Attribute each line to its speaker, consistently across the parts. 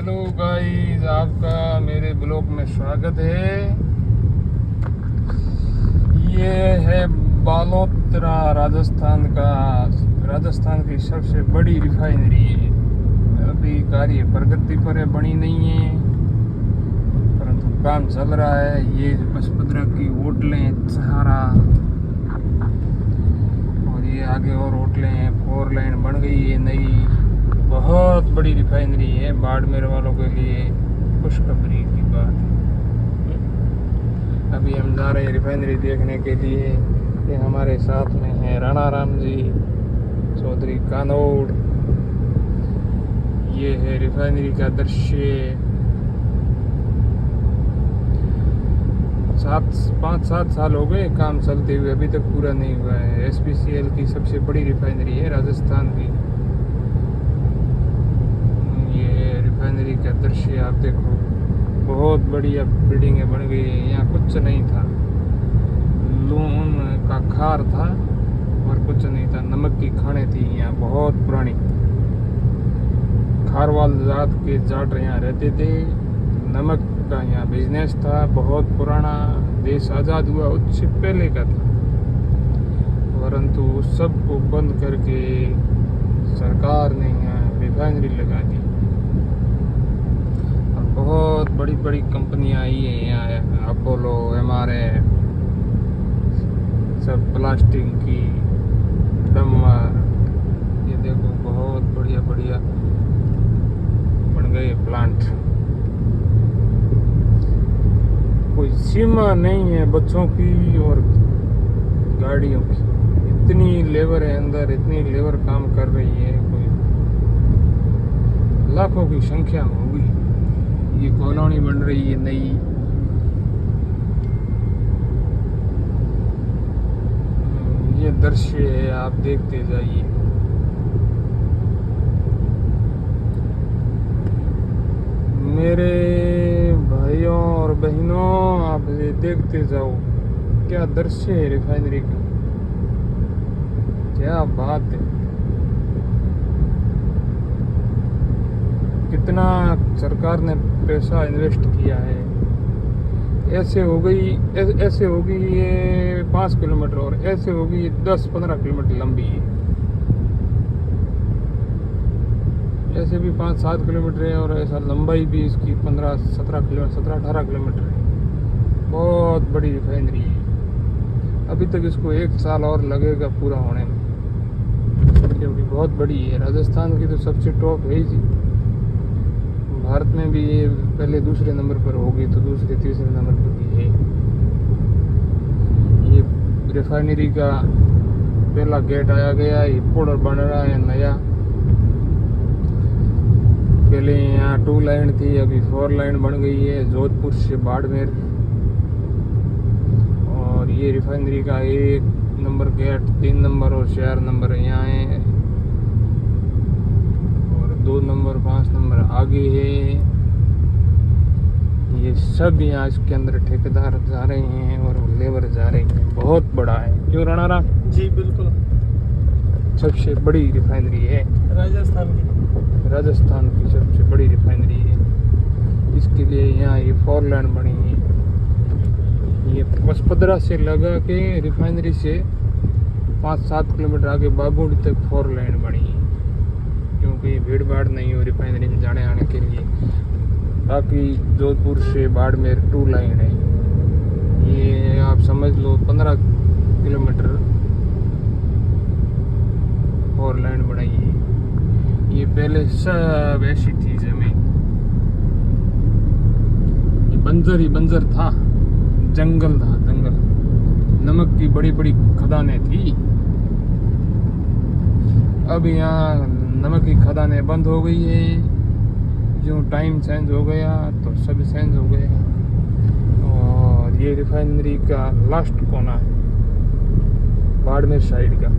Speaker 1: Hello guys, आपका मेरे blog में स्वागत है। ये है बालोतरा राजस्थान की सबसे बड़ी रिफाइनरी है। अभी कार्य प्रगति पर है, बनी नहीं है परंतु काम चल रहा है। ये बसपद्रा की होटलें सहारा और ये आगे और होटलें हैं। 4 लाइन बन गई है नई, बहुत बड़ी रिफाइनरी है। बाड़मेर वालों के लिए खुशखबरी की बात है। अभी हम जा रहे हैं रिफाइनरी देखने के लिए। ये हमारे साथ में है राणा राम जी चौधरी कानौड़। ये है रिफाइनरी का दृश्य। 5-7 साल हो गए काम चलते हुए, अभी तक पूरा नहीं हुआ है। SPCL की सबसे बड़ी रिफाइनरी है राजस्थान की। रिफाइनरी का दृश्य आप देखो, बहुत बढ़िया बिल्डिंगें बन गई है। यहाँ कुछ नहीं था, लून का खार था और कुछ नहीं था। नमक की खाने थी यहाँ, बहुत पुरानी। खारवाल जात के जाट यहाँ रहते थे। नमक का यहाँ बिजनेस था, बहुत पुराना। देश आज़ाद हुआ उससे पहले का था, परंतु सबको बंद करके सरकार ने यहाँ रिफाइनरी लगा दी। बहुत बड़ी बड़ी कंपनियां आई है यहाँ, अपोलो, MRF, सब प्लास्टिक की डम्मर। ये देखो बहुत बढ़िया बढ़िया बन गए प्लांट। कोई सीमा नहीं है बच्चों की और गाड़ियों की। इतनी लेबर है अंदर, इतनी लेबर काम कर रही है, कोई लाखों की संख्या में होगी। ये कॉलोनी बन रही है नई। ये दृश्य है, आप देखते जाइए। मेरे भाइयों और बहनों, आप ये देखते जाओ, क्या दृश्य है रिफाइनरी का, क्या बात है। कितना सरकार ने पैसा इन्वेस्ट किया है। ऐसे होगी ये 5 किलोमीटर और ऐसे होगी 10-15 किलोमीटर लंबी है। ऐसे भी 5-7 किलोमीटर है और ऐसा लंबाई भी इसकी 17-18 किलोमीटर है। बहुत बड़ी रिफाइनरी है। अभी तक इसको 1 साल और लगेगा पूरा होने में, क्योंकि बहुत बड़ी है। राजस्थान की तो सबसे टॉप है ही। भारत में भी ये पहले दूसरे नंबर पर होगी तो दूसरे तीसरे नंबर पर भी है। ये रिफाइनरी का पहला गेट आया गया। ये पुल बन रहा है नया। पहले यहाँ 2 लाइन थी, अभी 4 लाइन बन गई है जोधपुर से बाड़मेर। और ये रिफाइनरी का 1 नंबर गेट, 3 नंबर और 4 नंबर यहाँ है, 2 नंबर 5 नंबर आगे है। ये सब यहाँ इसके अंदर ठेकेदार जा रहे हैं और लेबर जा रहे हैं। बहुत बड़ा है। क्यों राणा राम
Speaker 2: जी? बिल्कुल,
Speaker 1: सबसे बड़ी रिफाइनरी है राजस्थान की सबसे बड़ी रिफाइनरी है। इसके लिए यहाँ ये 4 लाइन बनी है। ये बसपद्रा से लगा के रिफाइनरी से 5-7 किलोमीटर आगे बागुड़ी तक 4 लाइन बनी है, क्योंकि भीड़ भाड़ नहीं हो रिफाइनरी में जाने आने के लिए। बाकी जोधपुर से बाड़मेर 2 लाइन है। ये आप समझ लो 15 किलोमीटर 4 लाइन बनाई है। ये पहले सब ऐसी थी जमीन, ये बंजर ही बंजर था, जंगल था, जंगल। नमक की बड़ी बड़ी खदानें थी। अब यहाँ नमक की खदानें बंद हो गई है। जो टाइम चेंज हो गया तो सब चेंज हो गया। और ये रिफाइनरी का लास्ट कोना है बाड़मेर साइड का।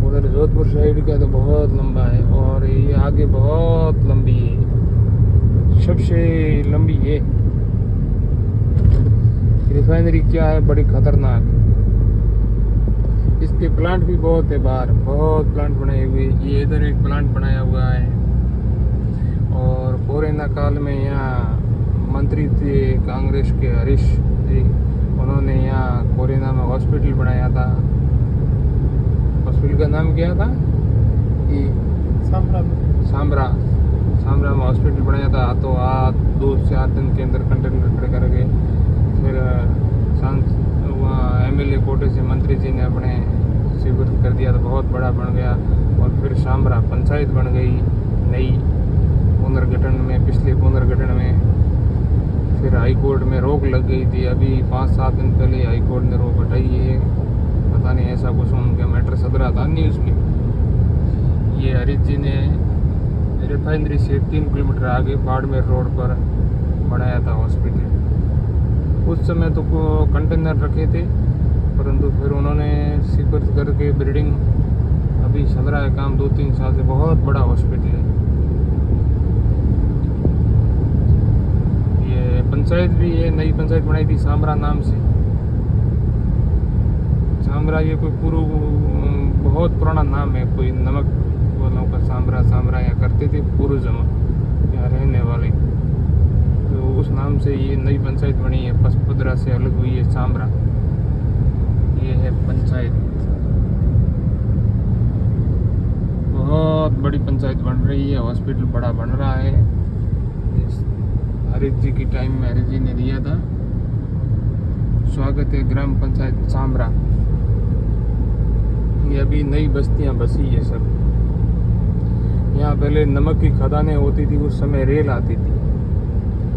Speaker 1: उधर जोधपुर साइड का तो बहुत लंबा है और ये आगे बहुत लंबी है, सबसे लंबी है रिफाइनरी। क्या है, बड़ी खतरनाक है। इसके प्लांट भी बहुत है बाहर, बहुत प्लांट बनाए हुए। ये इधर एक प्लांट बनाया हुआ है और कोरोना काल में यहाँ मंत्री थे कांग्रेस के हरीश जी, उन्होंने यहाँ कोरोना में हॉस्पिटल बनाया था। हॉस्पिटल का नाम क्या था? ये सामरा में हॉस्पिटल बनाया था। तो आज 2-4 दिन के अंदर कंटेनर खड़े करके फिर वहाँ MLA कोटे से मंत्री जी ने अपने स्वीकृत कर दिया, तो बहुत बड़ा बन गया। और फिर सामरा पंचायत बन गई नई पुनर्गठन में, पिछले पुनर्गठन में। फिर हाई कोर्ट में रोक लग गई थी, अभी 5-7 दिन पहले हाई कोर्ट ने रोक हटाई है। पता नहीं ऐसा कुछ उनका मैटर सदरा था न्यूज़ में। ये हरीश जी ने रिफाइनरी से 3 किलोमीटर आगे बाड़मेर रोड पर बनाया था हॉस्पिटल। उस समय तो कंटेनर रखे थे, परंतु फिर उन्होंने स्वीकृत करके बिल्डिंग अभी चल रहा है काम 2-3 साल से। बहुत बड़ा हॉस्पिटल है ये। पंचायत भी है, नई पंचायत बनाई थी सामरा नाम से। सामरा ये कोई बहुत पुराना नाम है, कोई नमक वालों का सामरा यहाँ करते थे पूर्व यहाँ रहने वाले, तो उस नाम से ये नई पंचायत बनी है। पचपदरा से अलग हुई है सामरा, ये है पंचायत। बहुत बड़ी पंचायत बन रही है, हॉस्पिटल बड़ा बन रहा है। हरीश जी की टाइम में हरीश जी ने दिया था। स्वागत है ग्राम पंचायत सामरा। ये अभी नई बस्तियां बसी है सब। यहाँ पहले नमक की खदानें होती थी, उस समय रेल आती थी।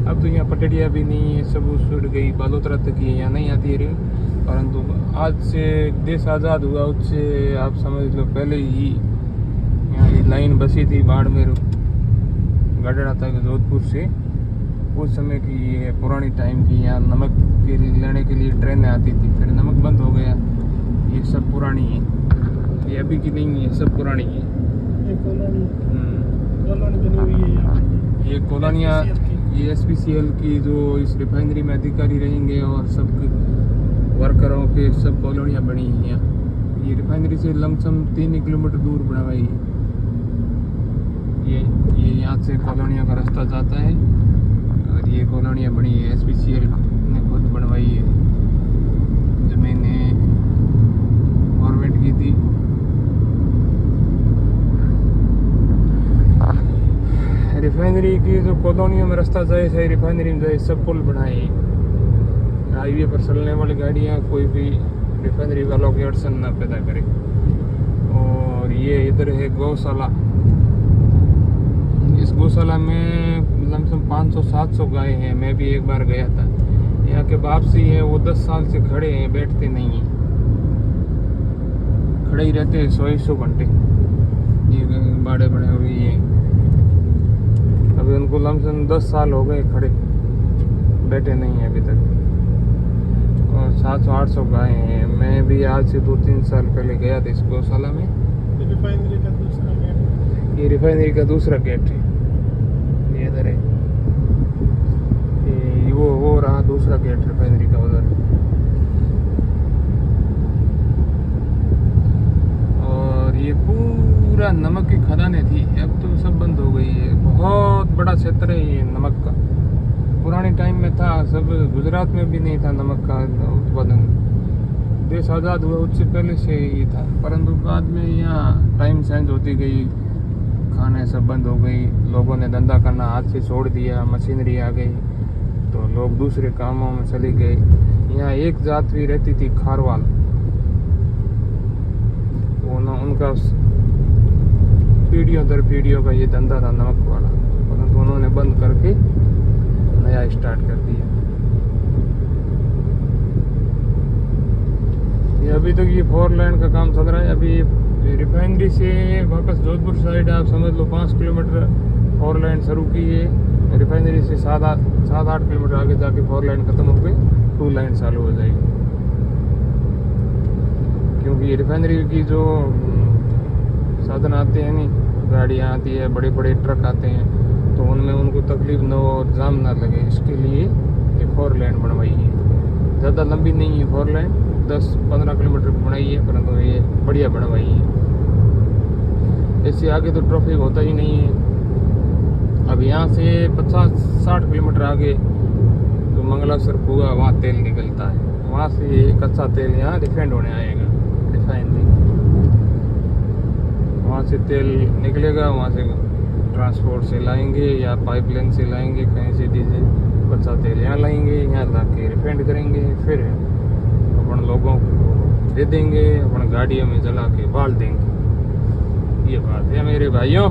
Speaker 1: अब तो यहाँ पटड़िया भी नहीं है, सब उड़ गई। बालोतरा तक ही यहाँ नहीं आती है रेल। परंतु आज से देश आज़ाद हुआ, उससे आप समझ लो पहले ही यहाँ की लाइन बसी थी बाड़मेर गढ़ड़ा तक जोधपुर से। उस समय की ये पुरानी टाइम की यहाँ नमक के लेने के लिए ट्रेनें आती थी। फिर नमक बंद हो गया। ये सब पुरानी है, ये अभी की नहीं है, सब पुरानी है। ये कॉलोनियाँ, ये SPCL की जो इस रिफाइनरी में अधिकारी रहेंगे और सब वर्करों के सब कॉलोनियाँ बनी हुई हैं। ये रिफाइनरी से लमसम 3 किलोमीटर दूर बनवाई है। ये यहाँ से कॉलोनियों का रास्ता जाता है और ये कॉलोनियाँ बनी है, SPCL ने खुद बनवाई है। ज़मीनें गवर्नमेंट की थी। रिफाइनरी की जो कॉलोनियों में रास्ता जाए, सही रिफाइनरी में जाए, सब पुल बनाए। हाईवे पर चलने वाली गाड़ियाँ कोई भी रिफाइनरी वालों की अड़चन ना पैदा करे। और ये इधर है गौशाला। इस गौशाला में लमसम 500-700 गाय हैं। मैं भी एक बार गया था। यहाँ के वापसी है, वो 10 साल से खड़े हैं, बैठते नहीं हैं, खड़े ही रहते हैं 100 घंटे। ये बाड़े बने हुए हैं, अभी उनको लमसम 10 साल हो गए खड़े, बैठे नहीं हैं अभी तक। और 700-800 गाय हैं। मैं भी आज से 2-3 साल पहले गया था इस गौशाला में।
Speaker 2: रिफाइनरी का दूसरा गेट,
Speaker 1: ये रिफाइनरी का दूसरा गेट है, ये इधर है। ये वो रहा दूसरा गेट रिफाइनरी का उधर। और ये पूरा नमक की खदानें थी, अब तो सब बंद हो गई है। बहुत बड़ा क्षेत्र है ये नमक का। पुराने टाइम में था, सब गुजरात में भी नहीं था नमक का उत्पादन। देश आज़ाद हुआ उससे पहले से ही था, परंतु बाद में यहाँ टाइम चेंज होती गई, खाने सब बंद हो गई। लोगों ने धंधा करना हाथ से छोड़ दिया, मशीनरी आ गई, तो लोग दूसरे कामों में चले गए। यहाँ एक जात भी रहती थी, खारवाल। उनका पीढ़ियों दर पीढ़ियों का ये धंधा था नमक वाला, परंतु उन्होंने बंद करके नया स्टार्ट कर दिया। ये अभी तक ये 4 लेन का काम चल रहा है। अभी रिफाइनरी से वापस जोधपुर साइड आप समझ लो 5 किलोमीटर 4 लेन शुरू की है। रिफाइनरी से 7-8 किलोमीटर आगे जाके 4 लेन खत्म हो गई, 2 लेन चालू हो जाएगी। क्योंकि ये रिफाइनरी की जो साधन आते हैं, नहीं गाड़ियाँ आती है, बड़े बड़े ट्रक आते हैं, तो उनमें उनको तकलीफ न हो और जाम ना लगे, इसके लिए ये 4 लेन बनवाई है। ज़्यादा लंबी नहीं है 4 लेन, 10-15 किलोमीटर बनाई है, परंतु ये बढ़िया बनवाई है। इससे आगे तो ट्रैफिक होता ही नहीं है। अब यहाँ से 50-60 किलोमीटर आगे तो मंगलासर पूगा वहाँ तेल निकलता है, वहाँ से कच्चा तेल यहाँ रिफाइंड होने आएगा, रिफाइनरी वहाँ से तेल निकलेगा, वहाँ से ट्रांसपोर्ट से लाएंगे या पाइपलाइन से लाएंगे, कहीं से डीजल कच्चा तेल यहाँ लाएंगे, यहाँ ला के रिफाइंड करेंगे, फिर अपन लोगों को दे देंगे, अपन गाड़ियों में जला के बाल देंगे। ये बात है मेरे भाइयों।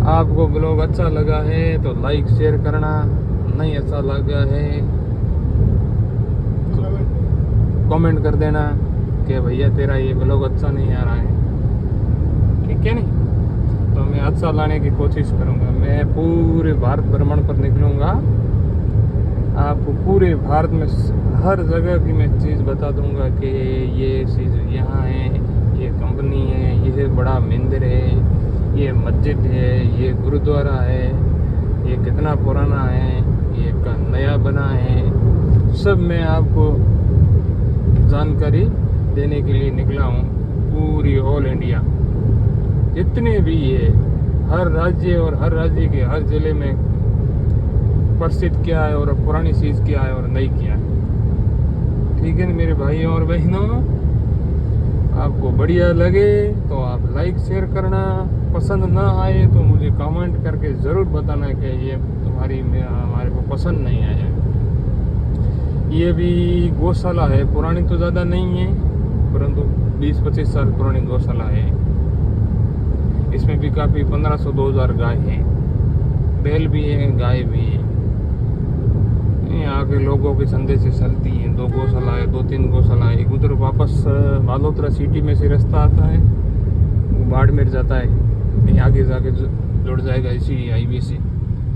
Speaker 1: आपको ब्लॉग अच्छा लगा है तो लाइक शेयर करना, नहीं अच्छा लगा है तो कमेंट कर देना कि भैया तेरा ये ब्लॉग अच्छा नहीं आ रहा है, ठीक है नहीं। तो मैं अच्छा लाने की कोशिश करूँगा, मैं पूरे भारत भ्रमण पर निकलूँगा, आपको पूरे भारत में हर जगह की मैं चीज़ बता दूँगा कि ये चीज़ यहाँ है, ये कंपनी है, ये बड़ा मंदिर है, ये मस्जिद है, ये गुरुद्वारा है, ये कितना पुराना है, ये नया बना है, सब मैं आपको जानकारी देने के लिए निकला हूँ। पूरी ऑल इंडिया जितने भी है, हर राज्य और हर राज्य के हर ज़िले में प्रसिद्ध क्या है और पुरानी चीज़ क्या है और नई क्या है, ठीक है ना मेरे भाइयों और बहनों। आपको बढ़िया लगे तो आप लाइक शेयर करना, पसंद ना आए तो मुझे कमेंट करके ज़रूर बताना कि ये हमारे को पसंद नहीं आया। ये भी गौशाला है, पुरानी तो ज़्यादा नहीं है परंतु 20-25 साल पुरानी गौशाला है। इसमें भी काफ़ी 1500-2000 गाय हैं, बैल भी है, गाय भी है। यहाँ के लोगों के संदेश से चलती हैं, 2 गौशाला है, 2-3 गौशाला है। उधर वापस बालोतरा सिटी में से रास्ता आता है, वो बाड़मेर जाता है, नहीं आगे जाके जुड़ जाएगा इसी हाईवे से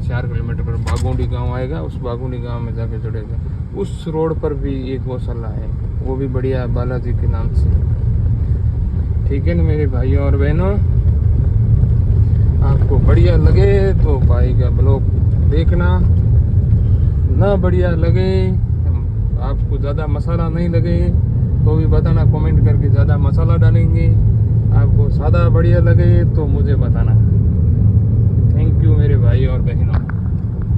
Speaker 1: 4 किलोमीटर पर बागोंडी गांव आएगा, उस बागोंडी गांव में जाके जुड़ेगा। उस रोड पर भी एक गौशाला है, वो भी बढ़िया बालाजी के नाम से, ठीक है ना मेरे भाइयों और बहनों। आपको बढ़िया लगे तो भाई का ब्लॉग देखना, ना बढ़िया लगे, आपको ज़्यादा मसाला नहीं लगे तो भी बताना, कमेंट करके ज़्यादा मसाला डालेंगे। आपको सादा बढ़िया लगे तो मुझे बताना। थैंक यू मेरे भाई और बहनों।